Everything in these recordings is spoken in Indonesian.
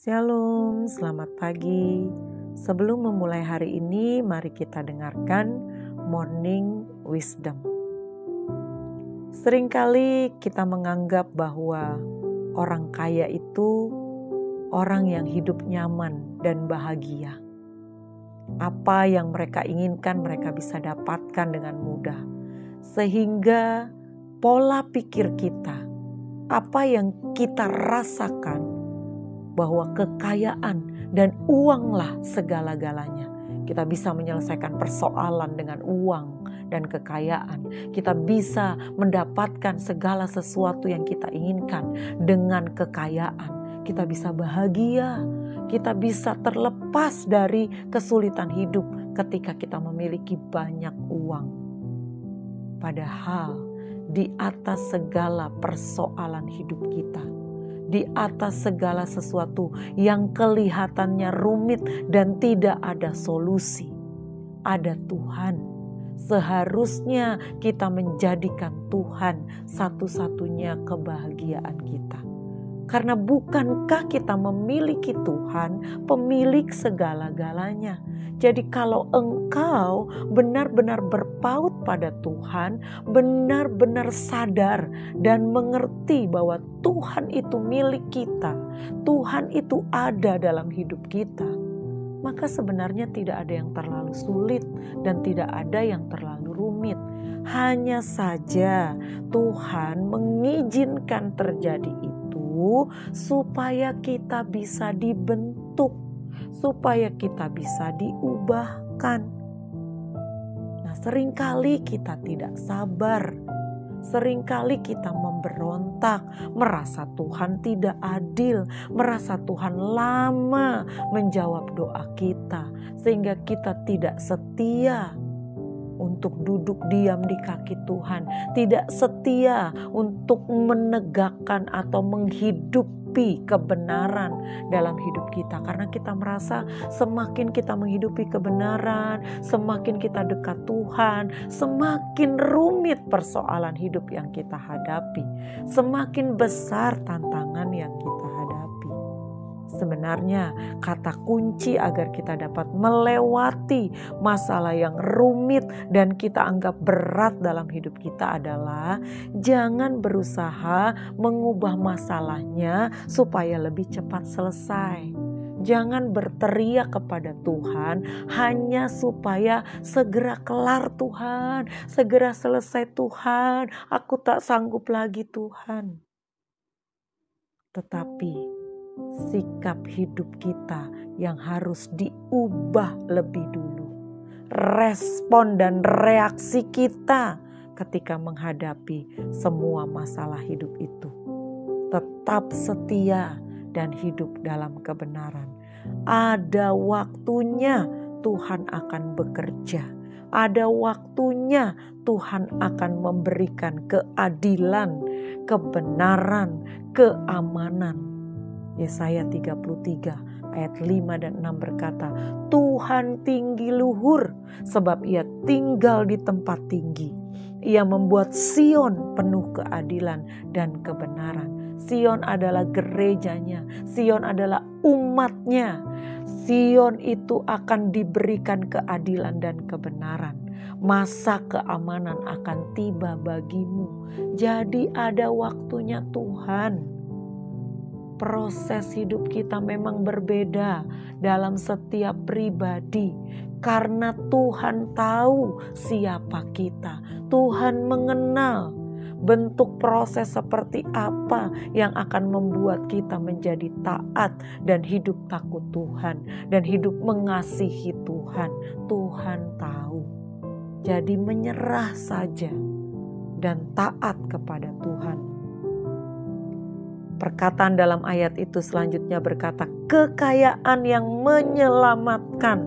Shalom, selamat pagi. Sebelum memulai hari ini, mari kita dengarkan Morning Wisdom. Seringkali kita menganggap bahwa orang kaya itu orang yang hidup nyaman dan bahagia. Apa yang mereka inginkan mereka bisa dapatkan dengan mudah. Sehingga pola pikir kita, apa yang kita rasakan, bahwa kekayaan dan uanglah segala-galanya. Kita bisa menyelesaikan persoalan dengan uang dan kekayaan. Kita bisa mendapatkan segala sesuatu yang kita inginkan dengan kekayaan. Kita bisa bahagia, kita bisa terlepas dari kesulitan hidup ketika kita memiliki banyak uang. Padahal di atas segala persoalan hidup kita, di atas segala sesuatu yang kelihatannya rumit dan tidak ada solusi, ada Tuhan. Seharusnya kita menjadikan Tuhan satu-satunya kebahagiaan kita. Karena bukankah kita memiliki Tuhan, pemilik segala-galanya. Jadi kalau engkau benar-benar berpaut pada Tuhan, benar-benar sadar dan mengerti bahwa Tuhan itu milik kita, Tuhan itu ada dalam hidup kita, maka sebenarnya tidak ada yang terlalu sulit dan tidak ada yang terlalu rumit. Hanya saja Tuhan mengizinkan terjadi itu supaya kita bisa dibentuk, supaya kita bisa diubahkan. Nah, seringkali kita tidak sabar, seringkali kita memberontak, merasa Tuhan tidak adil, merasa Tuhan lama menjawab doa kita, sehingga kita tidak setia untuk duduk diam di kaki Tuhan, tidak setia untuk menegakkan atau menghidupi kebenaran dalam hidup kita. Karena kita merasa semakin kita menghidupi kebenaran, semakin kita dekat Tuhan, semakin rumit persoalan hidup yang kita hadapi, semakin besar tantangan yang kita hadapi. Sebenarnya kata kunci agar kita dapat melewati masalah yang rumit dan kita anggap berat dalam hidup kita adalah jangan berusaha mengubah masalahnya supaya lebih cepat selesai. Jangan berteriak kepada Tuhan hanya supaya segera kelar Tuhan, segera selesai Tuhan, aku tak sanggup lagi Tuhan. Tetapi sikap hidup kita yang harus diubah lebih dulu. Respon dan reaksi kita ketika menghadapi semua masalah hidup itu. Tetap setia dan hidup dalam kebenaran. Ada waktunya Tuhan akan bekerja. Ada waktunya Tuhan akan memberikan keadilan, kebenaran, keamanan. Yesaya 33 ayat 5 dan 6 berkata, Tuhan tinggi luhur sebab ia tinggal di tempat tinggi. Ia membuat Sion penuh keadilan dan kebenaran. Sion adalah gerejanya, Sion adalah umatnya. Sion itu akan diberikan keadilan dan kebenaran. Masa keamanan akan tiba bagimu. Jadi ada waktunya Tuhan. Proses hidup kita memang berbeda dalam setiap pribadi. Karena Tuhan tahu siapa kita. Tuhan mengenal bentuk proses seperti apa yang akan membuat kita menjadi taat dan hidup takut Tuhan. Dan hidup mengasihi Tuhan. Tuhan tahu. Jadi menyerah saja dan taat kepada Tuhan. Perkataan dalam ayat itu selanjutnya berkata, kekayaan yang menyelamatkan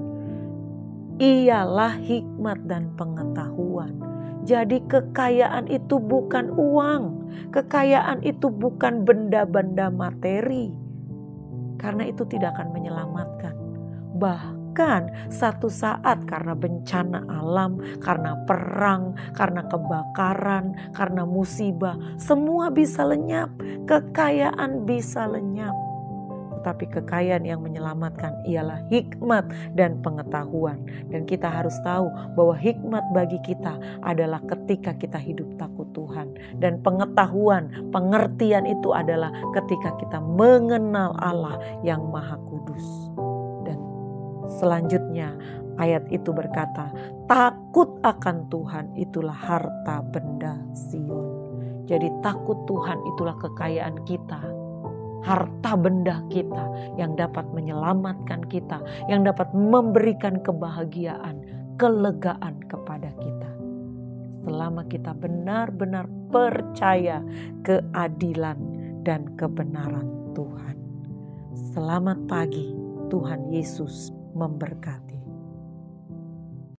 ialah hikmat dan pengetahuan. Jadi kekayaan itu bukan uang, kekayaan itu bukan benda-benda materi. Karena itu tidak akan menyelamatkan. Bahkan satu saat karena bencana alam, karena perang, karena kebakaran, karena musibah, semua bisa lenyap, kekayaan bisa lenyap. tetapi kekayaan yang menyelamatkan ialah hikmat dan pengetahuan. Dan kita harus tahu bahwa hikmat bagi kita adalah ketika kita hidup takut Tuhan. Dan pengetahuan, pengertian itu adalah ketika kita mengenal Allah yang Maha Kudus. Dan selanjutnya ayat itu berkata, takut akan Tuhan itulah harta benda Sion. Jadi takut Tuhan itulah kekayaan kita. Harta benda kita yang dapat menyelamatkan kita, yang dapat memberikan kebahagiaan, kelegaan kepada kita. Selama kita benar-benar percaya keadilan dan kebenaran Tuhan. Selamat pagi, Tuhan Yesus memberkati.